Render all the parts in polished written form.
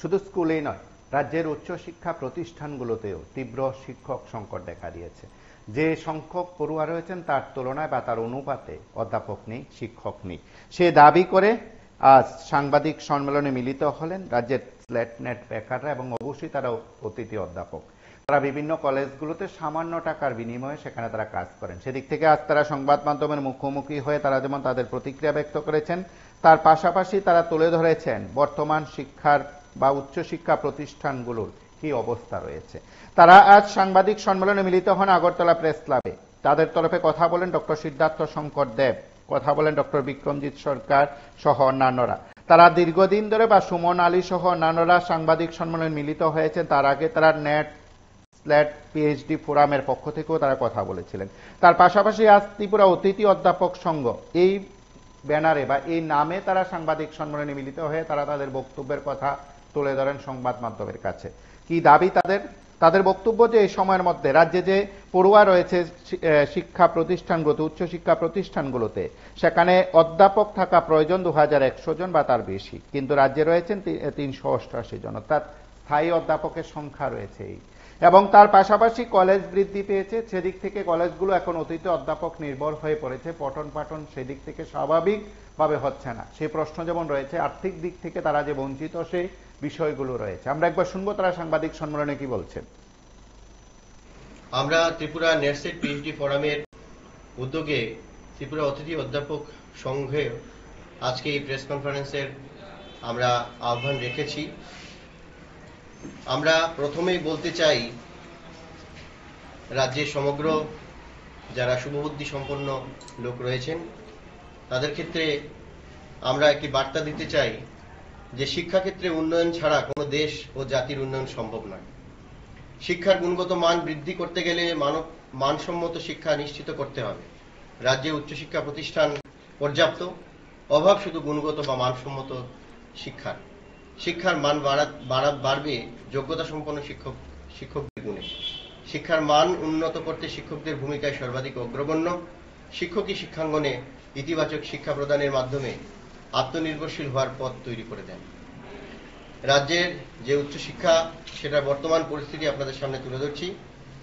শুধু স্কুলেই নয়, রাজ্যের উচ্চশিক্ষা প্রতিষ্ঠানগুলোতেও তীব্র শিক্ষক সংকট দেখা দিয়েছে। যে সংখ্যক পড়ুয়া রয়েছেন তার তুলনায় বা তার অনুপাতে অধ্যাপক নেই, শিক্ষক নেই। সে দাবি করে আজ সাংবাদিক সম্মেলনে মিলিত হলেন রাজ্যের স্লেট নেট বেকাররা এবং অবশ্যই তারা অতিথি অধ্যাপক। তারা বিভিন্ন কলেজগুলোতে সামান্য টাকার বিনিময়ে সেখানে তারা কাজ করেন। সেদিক থেকে আজ তারা সংবাদ মাধ্যমের মুখোমুখি হয়ে তারা যেমন তাদের প্রতিক্রিয়া ব্যক্ত করেছেন, তার পাশাপাশি তারা তুলে ধরেছেন বর্তমান শিক্ষার বা উচ্চশিক্ষা প্রতিষ্ঠানগুলোর কি অবস্থা রয়েছে। তারা আজ সাংবাদিক সম্মেলনে মিলিত হন আগরতলা প্রেস ক্লাবে। তাদের তরফে কথা বলেন ডক্টর সিদ্ধার্থ শঙ্কর দেব, কথা বলেন ডক্টর বিক্রমজিৎ সরকার সহ অন্যান্যরা। তারা দীর্ঘদিন ধরে বা সুমন আলী সহ অন্যান্যরা সাংবাদিক সম্মেলনে মিলিত হয়েছেন। তার আগে তারা নেট স্ল্যাট পিএইচডি ফোরামের পক্ষ থেকেও তারা কথা বলেছিলেন। তার পাশাপাশি আজ ত্রিপুরা অতিথি অধ্যাপক সংঘ এই ব্যানারে বা এই নামে তারা সাংবাদিক সম্মেলনে মিলিত হয়ে তারা তাদের বক্তব্যের কথা তুলে ধরেন সংবাদ মাধ্যমের কাছে। কি দাবি তাদের? তাদের বক্তব্য যে এই সময়ের মধ্যে রাজ্যে যে পড়ুয়া রয়েছে শিক্ষা প্রতিষ্ঠানগুলোতে, উচ্চশিক্ষা প্রতিষ্ঠানগুলোতে, সেখানে অধ্যাপক থাকা প্রয়োজন 2100 জন বা তার বেশি, কিন্তু রাজ্যে রয়েছেন 388 জন, অর্থাৎ স্থায়ী অধ্যাপকের সংখ্যা রয়েছে এই। এবং তার পাশাপাশি কলেজ বৃদ্ধি পেয়েছে, সেদিক থেকে কলেজগুলো এখন অতিথি অধ্যাপক নির্ভর হয়ে পড়েছে। পঠন পাঠন সেদিক থেকে স্বাভাবিকভাবে হচ্ছে না। সেই প্রশ্ন যেমন রয়েছে, আর্থিক দিক থেকে তারা যে বঞ্চিত সেই বিষয়গুলো রয়েছে। আমরা একবার শুনবো তারা সাংবাদিক সম্মেলনে কি বলছেন। আমরা ত্রিপুরা নেটসেট পিএইচডি ফোরামের উদ্যোগে ত্রিপুরা অতিথি অধ্যাপক সংঘে আজকে এই প্রেস কনফারেন্সের আমরা আহ্বান রেখেছি। আমরা প্রথমেই বলতে চাই, রাজ্যের সমগ্র যারা শুভবুদ্ধি সম্পন্ন লোক রয়েছেন তাদের ক্ষেত্রে আমরা একটি বার্তা দিতে চাই যে শিক্ষাক্ষেত্রে উন্নয়ন ছাড়া কোনো দেশ ও জাতির উন্নয়ন সম্ভব নয়। শিক্ষার গুণগত মান বৃদ্ধি করতে গেলে মানসম্মত শিক্ষা নিশ্চিত করতে হবে। রাজ্যে উচ্চশিক্ষা প্রতিষ্ঠান পর্যাপ্ত, অভাব শুধু গুণগত বা মানসম্মত শিক্ষার। শিক্ষার মান বাড়বে যোগ্যতা সম্পন্ন শিক্ষকদের গুণে। শিক্ষার মান উন্নত করতে শিক্ষকদের ভূমিকায় সর্বাধিক অগ্রগণ্য। শিক্ষকই শিক্ষাঙ্গনে ইতিবাচক শিক্ষা প্রদানের মাধ্যমে আত্মনির্ভরশীল হওয়ার পথ তৈরি করে দেন। রাজ্যের যে উচ্চশিক্ষা সেটার বর্তমান পরিস্থিতি আপনাদের সামনে তুলে ধরছি।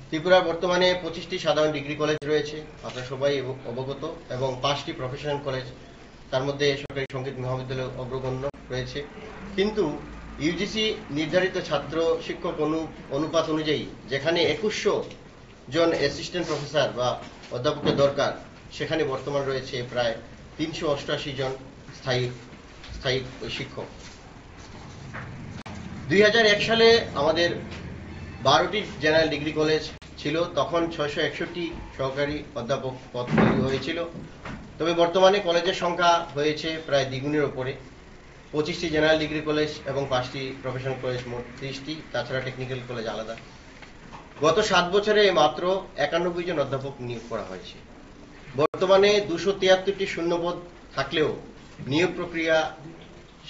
ত্রিপুরার বর্তমানে 25টি সাধারণ ডিগ্রি কলেজ রয়েছে, আপনারা সবাই অবগত, এবং 5টি প্রফেশনাল কলেজ, তার মধ্যে সরকারি সঙ্গীত মহাবিদ্যালয় অগ্রগণ্য রয়েছে। কিন্তু ইউজিসি নির্ধারিত ছাত্র শিক্ষক অনুপাত অনুযায়ী যেখানে 2100 জন অ্যাসিস্ট্যান্ট প্রফেসর বা অধ্যাপকের দরকার, সেখানে বর্তমান রয়েছে প্রায় 388 জন স্থায়ী শিক্ষক। 2001 সালে আমাদের 12টি জেনারেল ডিগ্রি কলেজ ছিল, তখন 661টি সহকারী অধ্যাপক পদ তৈরি হয়েছিল। তবে বর্তমানে কলেজের সংখ্যা হয়েছে প্রায় দ্বিগুণের উপরে। 25টি জেনারেল ডিগ্রি কলেজ এবং 5টি প্রফেশনাল কলেজ, মোট 30টি, তাছাড়া টেকনিক্যাল কলেজ আলাদা। গত 7 বছরে মাত্র 91 জন অধ্যাপক নিয়োগ করা হয়েছে। বর্তমানে 273টি শূন্যপদ থাকলেও নিয়োগ প্রক্রিয়া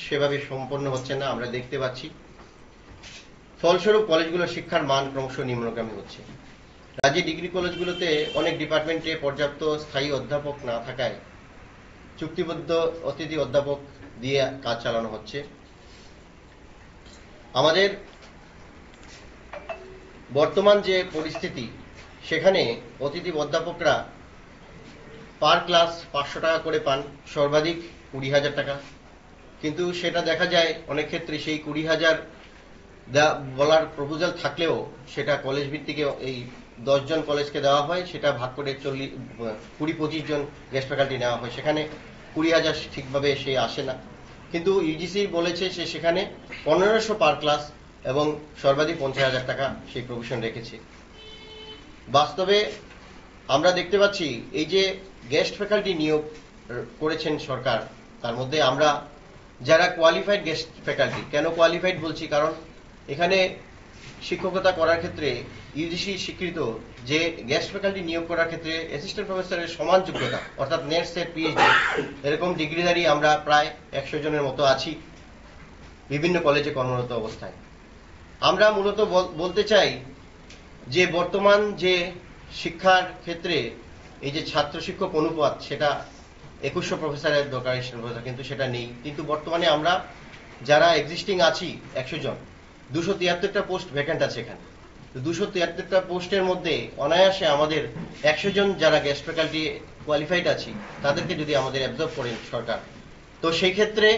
সেভাবে সম্পন্ন হচ্ছে না, আমরা দেখতে পাচ্ছি। ফলস্বরূপ কলেজগুলোর শিক্ষার মান ক্রমশ নিম্নগামী হচ্ছে। রাজ্যে ডিগ্রি কলেজগুলোতে অনেক ডিপার্টমেন্টে পর্যাপ্ত স্থায়ী অধ্যাপক না থাকায় চুক্তিবদ্ধ অতিথি অধ্যাপক দিয়ে কাজ চালানো হচ্ছে। আমাদের বর্তমান যে পরিস্থিতি, সেখানে অতিথি অধ্যাপকরা পার ক্লাস 500 টাকা করে পান, সর্বাধিক 20,000 টাকা। কিন্তু সেটা দেখা যায় অনেক ক্ষেত্রে সেই 20,000 বলার প্রপোজাল থাকলেও সেটা কলেজ ভিত্তিকে এই 10 জন কলেজকে দেওয়া হয়, সেটা ভাগ করে 20-25 জন গেস্ট ফ্যাকাল্টি নেওয়া হয়, সেখানে 20,000 ঠিকভাবে সে আসে না। কিন্তু ইউজিসি বলেছে সে সেখানে 1500 পার ক্লাস এবং সর্বাধিক 50,000 টাকা সেই প্রভিশন রেখেছে। বাস্তবে আমরা দেখতে পাচ্ছি এই যে গেস্ট ফ্যাকাল্টি নিয়োগ করেছেন সরকার, তার মধ্যে আমরা যারা কোয়ালিফাইড গেস্ট ফ্যাকাল্টি, কেন কোয়ালিফাইড বলছি, কারণ এখানে শিক্ষকতা করার ক্ষেত্রে ইউজিসি স্বীকৃত যে গেস্ট ফ্যাকাল্টি নিয়োগ করার ক্ষেত্রে অ্যাসিস্ট্যান্ট প্রফেসরের সমান যোগ্যতা, অর্থাৎ নেট সেট পিএইচডি এরকম ডিগ্রিধারী আমরা প্রায় 100 জনের মতো আছি বিভিন্ন কলেজে কর্মরত অবস্থায়। আমরা মূলত বলতে চাই যে বর্তমান যে শিক্ষার ক্ষেত্রে এই যে ছাত্র শিক্ষক অনুপাত, সেটা 2100 প্রফেসরের দরকার, কিন্তু সেটা নেই। কিন্তু বর্তমানে আমরা যারা এক্সিস্টিং আছি 100 জন, 273টা পোস্ট ভ্যাকেন্ট আছে এখানে। তো 273টা পোস্টের মধ্যে অনায়াসে আমাদের 100 জন যারা গেস্ট ফ্যাকাল্টি কোয়ালিফাইড আছি তাদেরকে যদি আমাদের অ্যাবজর্ব করেন সরকার, তো সেই ক্ষেত্রে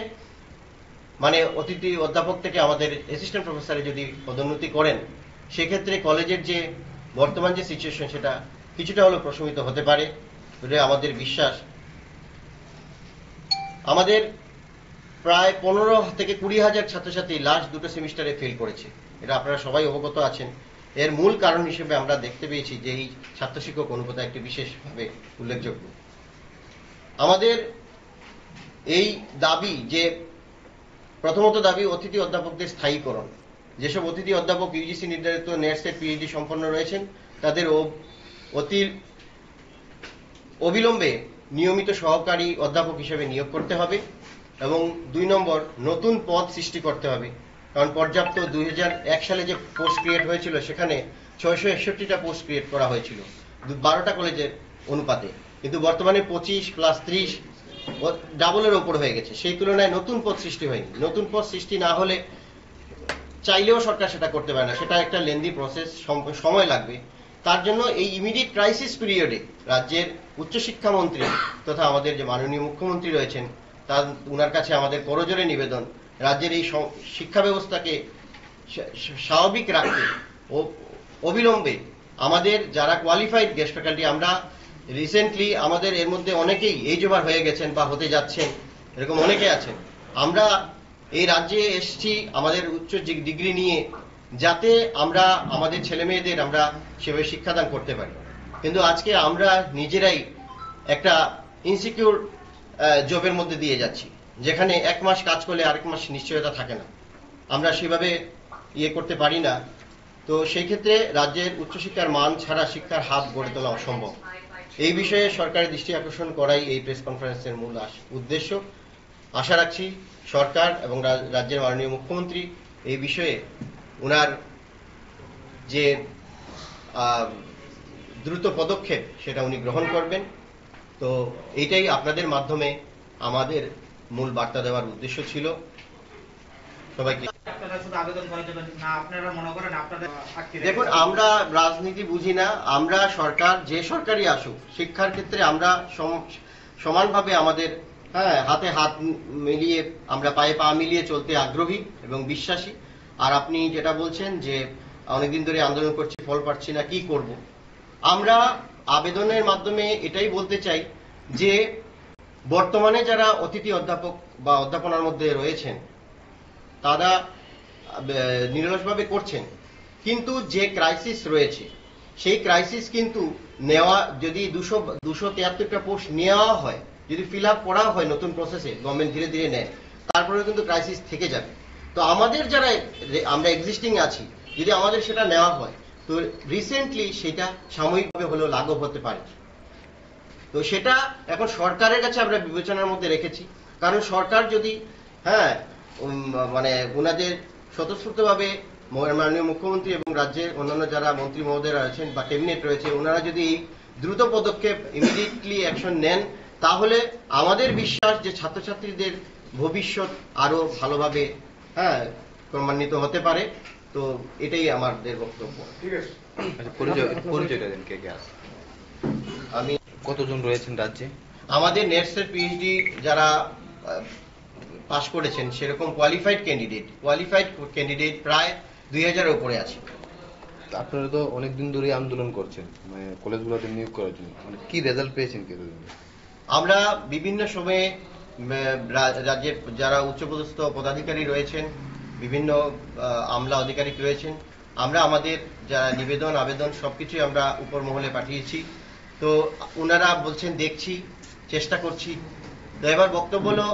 মানে অতিথি অধ্যাপক থেকে আমাদের অ্যাসিস্ট্যান্ট প্রফেসরে যদি পদোন্নতি করেন, সেক্ষেত্রে কলেজের যে বর্তমান যে সিচুয়েশন সেটা কিছুটা হলেও প্রশমিত হতে পারে বলে আমাদের বিশ্বাস। আমাদের প্রায় 15 থেকে 20,000 ছাত্রছাত্রী লাস্ট দুটো সেমিস্টারে ফেল করেছে, এটা আপনারা সবাই অবগত আছেন। এর মূল কারণ হিসেবে আমরা দেখতে পেয়েছি যে এই ছাত্র শিক্ষক অনুপাত একটি বিশেষভাবে উল্লেখযোগ্য। আমাদের এই দাবি যে প্রথমত দাবি অতিথি অধ্যাপকদের স্থায়ীকরণ। যেসব অতিথি অধ্যাপক ইউজিসি নির্ধারিত নেট সেট পিএইচডি সম্পন্ন রয়েছেন তাদের অতি অবিলম্বে নিয়মিত সহকারী অধ্যাপক হিসেবে নিয়োগ করতে হবে, এবং 2 নম্বর নতুন পদ সৃষ্টি করতে হবে। কারণ পর্যাপ্ত 2001 সালে যে পোস্ট ক্রিয়েট হয়েছিল সেখানে 661টা পোস্ট ক্রিয়েট করা হয়েছিল 12টা কলেজের অনুপাতে, কিন্তু বর্তমানে 25 প্লাস 30 ডাবলের ওপর হয়ে গেছে। সেই তুলনায় নতুন পদ সৃষ্টি হয়নি। নতুন পদ সৃষ্টি না হলে চাইলেও সরকার সেটা করতে পারে না, সেটা একটা লেন্দি প্রসেস, সময় লাগবে। তার জন্য এই ইমিডিয়েট ক্রাইসিস পিরিয়ডে রাজ্যের উচ্চশিক্ষামন্ত্রী তথা আমাদের যে মাননীয় মুখ্যমন্ত্রী রয়েছেন তার উনার কাছে আমাদের করজোরে নিবেদন, রাজ্যের এই শিক্ষা ব্যবস্থাকে স্বাভাবিক রাখতে ও অবিলম্বে আমাদের যারা কোয়ালিফাইড গেস্ট ফ্যাকাল্টি, আমরা রিসেন্টলি আমাদের এর মধ্যে অনেকেই এজ ওভার হয়ে গেছেন বা হতে যাচ্ছেন, এরকম অনেকে আছেন। আমরা এই রাজ্যে এসেছি আমাদের উচ্চ ডিগ্রি নিয়ে, যাতে আমরা আমাদের ছেলে মেয়েদের আমরা সেভাবে শিক্ষাদান করতে পারি। কিন্তু আজকে আমরা নিজেরাই একটা ইনসিকিউর জবের মধ্যে দিয়ে যাচ্ছি, যেখানে 1 মাস কাজ করলে আরেক মাস নিশ্চয়তা থাকে না, আমরা সেভাবে করতে পারি না। তো সেই ক্ষেত্রে রাজ্যের উচ্চশিক্ষার মান ছাড়া শিক্ষার হাব গড়ে তোলা অসম্ভব। এই বিষয়ে সরকারের দৃষ্টি আকর্ষণ করাই এই প্রেস কনফারেন্সের মূল উদ্দেশ্য। আশা রাখছি সরকার এবং রাজ্যের মাননীয় মুখ্যমন্ত্রী এই বিষয়ে উনার যে দ্রুত পদক্ষেপ সেটা উনি গ্রহণ করবেন। তো এইটাই আপনাদের মাধ্যমে আমাদের মূল বার্তা দেওয়ার উদ্দেশ্য ছিল। সবাইকে দেখুন, আমরা রাজনীতি বুঝি না, আমরা সরকার যে সরকারই আসুক শিক্ষার ক্ষেত্রে আমরা সমানভাবে আমাদের হাতে হাত মিলিয়ে আমরা পায়ে পা মিলিয়ে চলতে আগ্রহী এবং বিশ্বাসী। আর আপনি যেটা বলছেন যে অনেকদিন ধরে আন্দোলন করছি, ফল পাচ্ছি না, কি করব, আমরা আবেদনের মাধ্যমে এটাই বলতে চাই যে বর্তমানে যারা অতিথি অধ্যাপক বা অধ্যাপনার মধ্যে রয়েছেন তারা নিরলসভাবে করছেন, কিন্তু যে ক্রাইসিস রয়েছে সেই ক্রাইসিস কিন্তু নেওয়া, যদি 273টা পোস্ট নেওয়া হয়, যদি ফিল আপ করা হয় নতুন প্রসেসে, গভর্নমেন্ট ধীরে ধীরে নেয়, তারপরেও কিন্তু ক্রাইসিস থেকে যাবে। তো আমাদের যারা আমরা এক্সিস্টিং আছি, যদি আমাদের সেটা নেওয়া হয় তো রিসেন্টলি সেটা সাময়িকভাবে হলেও লাঘব হতে পারে। তো সেটা এখন সরকারের কাছে আমরা বিবেচনার মধ্যে রেখেছি। কারণ সরকার যদি মানে ওনাদের স্বতঃস্ফূর্তভাবে মাননীয় মুখ্যমন্ত্রী এবং রাজ্যের অন্যান্য যারা মন্ত্রী মহোদয়রা রয়েছেন বা ক্যাবিনেট রয়েছে, ওনারা যদি দ্রুত পদক্ষেপ ইমিডিয়েটলি অ্যাকশন নেন, তাহলে আমাদের বিশ্বাস যে ছাত্রছাত্রীদের ভবিষ্যৎ আরো ভালোভাবে ক্রমান্বিত হতে পারে। তো এটাই আমাদের বক্তব্য। ঠিক আছে, পরিচয়টা দেন, কে কে আছে? আমি কতজন রয়েছেন রাজ্যে? আমাদের নেট সেট পিএইচডি যারা পাস করেছেন সেরকম কোয়ালিফাইড ক্যান্ডিডেট প্রায় 2000-এর উপরে আছে। আপনারা তো অনেকদিন ধরে আন্দোলন করছেন মানে কলেজগুলোতে নিয়োগ করার জন্য, মানে কি রেজাল্ট পেয়েছেন কি? আমরা বিভিন্ন সময়ে রাজ্যের যারা উচ্চপদস্থ পদাধিকারী রয়েছেন, বিভিন্ন আমলা আধিকারিক রয়েছেন, আমরা আমাদের যারা নিবেদন আবেদন সবকিছুই আমরা উপর মহলে পাঠিয়েছি। তো ওনারা বলছেন দেখছি, চেষ্টা করছি। তো এবার বক্তব্য হলো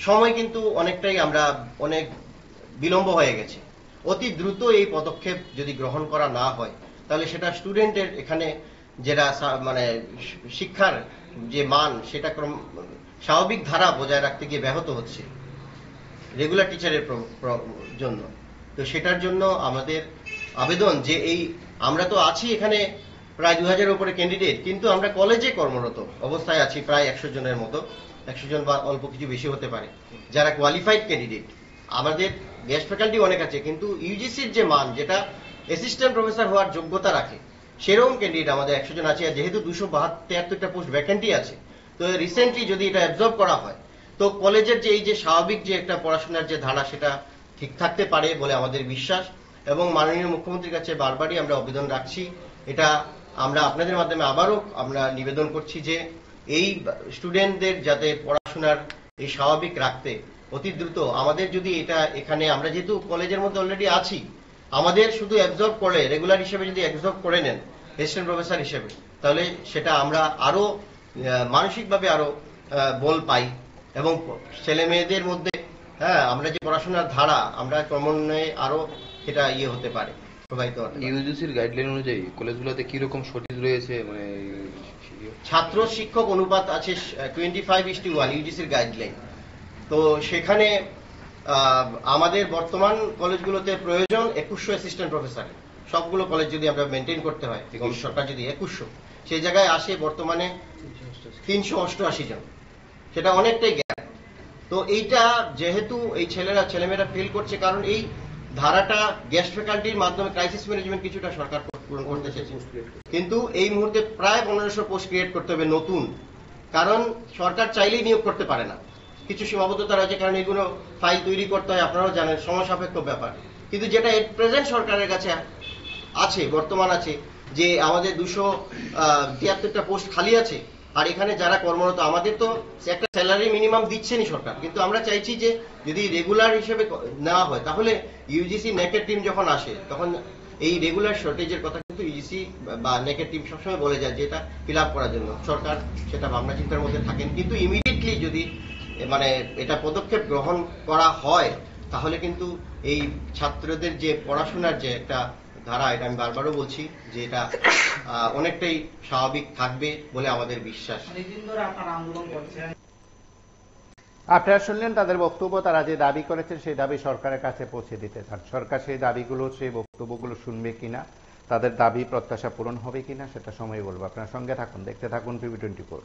সময় কিন্তু অনেকটাই আমরা অনেক বিলম্ব হয়ে গেছে। অতি দ্রুত এই পদক্ষেপ যদি গ্রহণ করা না হয় তাহলে সেটা স্টুডেন্টের এখানে যেটা মানে শিক্ষার যে মান সেটা স্বাভাবিক ধারা বজায় রাখতে গিয়ে ব্যাহত হচ্ছে রেগুলার টিচারের জন্য। তো সেটার জন্য আমাদের আবেদন যে এই আমরা তো আছি এখানে প্রায় 2000-এর উপরে ক্যান্ডিডেট, কিন্তু আমরা কলেজে কর্মরত অবস্থায় আছি প্রায় 100 জনের মতো, 100 জন বা অল্প কিছু বেশি হতে পারে যারা কোয়ালিফাইড ক্যান্ডিডেট। আমাদের গেস্ট ফ্যাকাল্টি অনেক আছে, কিন্তু ইউজিসির যে মান, যেটা অ্যাসিস্ট্যান্ট প্রফেসর হওয়ার যোগ্যতা রাখে, সেরকম ক্যান্ডিডেট আমাদের 100 জন আছে। আর যেহেতু 273টা পোস্ট ভ্যাকেন্টি আছে, তো রিসেন্টলি যদি এটা অ্যাবজর্ব করা হয়, তো কলেজের যে এই যে স্বাভাবিক যে একটা পড়াশোনার যে ধারা, সেটা ঠিক থাকতে পারে বলে আমাদের বিশ্বাস। এবং মাননীয় মুখ্যমন্ত্রীর কাছে বারবারই আমরা আবেদন রাখছি, এটা আমরা আপনাদের মাধ্যমে আবারও আমরা নিবেদন করছি যে এই স্টুডেন্টদের যাতে পড়াশোনার এই স্বাভাবিক রাখতে অতি দ্রুত আমাদের যদি এটা এখানে, আমরা যেহেতু কলেজের মধ্যে অলরেডি আছি, আমাদের শুধু অ্যাবজর্ব করে রেগুলার হিসেবে যদি অ্যাবজর্ব করে নেন অ্যাসিস্ট্যান্ট প্রফেসর হিসেবে, তাহলে সেটা আমরা আরো মানসিকভাবে আরো বল পাই এবং ছেলে মেয়েদের মধ্যে আমরা যে পড়াশোনার ধারা, আমরা ক্রমান্বয়ে আরো সেটা হতে পারে, প্রবাহিত হতে পারে। ইউজিসির গাইডলাইন অনুযায়ী কলেজগুলোতে কি রকম শর্টেজ রয়েছে, মানে ছাত্র শিক্ষক অনুপাত আছে 25:1 ইউজিসির গাইডলাইন। তো সেখানে আমাদের বর্তমান কলেজগুলোতে প্রয়োজন 2100 অ্যাসিস্ট্যান্ট প্রফেসর। সবগুলো কলেজ যদি আমরা মেনটেন করতে হয়, সরকার যদি 2100, সেই জায়গায় আসে বর্তমানে 388 জন, সেটা অনেকটাই গ্যাপ। তো এইটা যেহেতু এই ছেলেমেয়েরা ফেল করছে, কারণ এই ধারাটা গেস্ট ফ্যাকাল্টির মাধ্যমে ক্রাইসিস ম্যানেজমেন্ট কিছুটা সরকার পূরণ করতে চেয়েছে, কিন্তু এই মুহূর্তে প্রায় 1500 পোস্ট ক্রিয়েট করতে হবে নতুন, কারণ সরকার চাইলেই নিয়োগ করতে পারে না, কিছু সীমাবদ্ধতা রয়েছে, কারণ এগুলো ফাইল তৈরি করতে হয়, আপনারাও জানেন, সময় সাপেক্ষ ব্যাপার। কিন্তু যেটা এট প্রেজেন্ট সরকারের কাছে আছে, বর্তমান আছে, যে আমাদের 273টা পোস্ট খালি আছে, আর এখানে যারা কর্মরত, আমাদের তো একটা স্যালারি মিনিমাম দিচ্ছেনই সরকার, কিন্তু আমরা চাইছি যে যদি রেগুলার হিসেবে নেওয়া হয়, তাহলে ইউজিসি নেকের টিম যখন আসে, তখন এই রেগুলার শর্টেজের কথা কিন্তু ইউজিসি বা নেকের টিম সবসময় বলে যায় যে এটা ফিল আপ করার জন্য। সরকার সেটা ভাবনা চিন্তার মধ্যে থাকেন, কিন্তু ইমিডিয়েটলি যদি মানে এটা পদক্ষেপ গ্রহণ করা হয়, তাহলে কিন্তু এই ছাত্রদের যে পড়াশোনার যে একটা ধারা, এটা আমি বারবারও বলছি যে এটা অনেকটাই স্বাভাবিক থাকবে বলে আমাদের বিশ্বাস। আপনারা শুনলেন তাদের বক্তব্য। তারা যে দাবি করেছেন সেই দাবি সরকারের কাছে পৌঁছে দিতে চান। সরকার সেই দাবিগুলো, সেই বক্তব্যগুলো শুনবে কিনা, তাদের দাবি প্রত্যাশা পূরণ হবে কিনা, সেটা সময় বলবো। আপনার সঙ্গে থাকুন, দেখতে থাকুন PB24।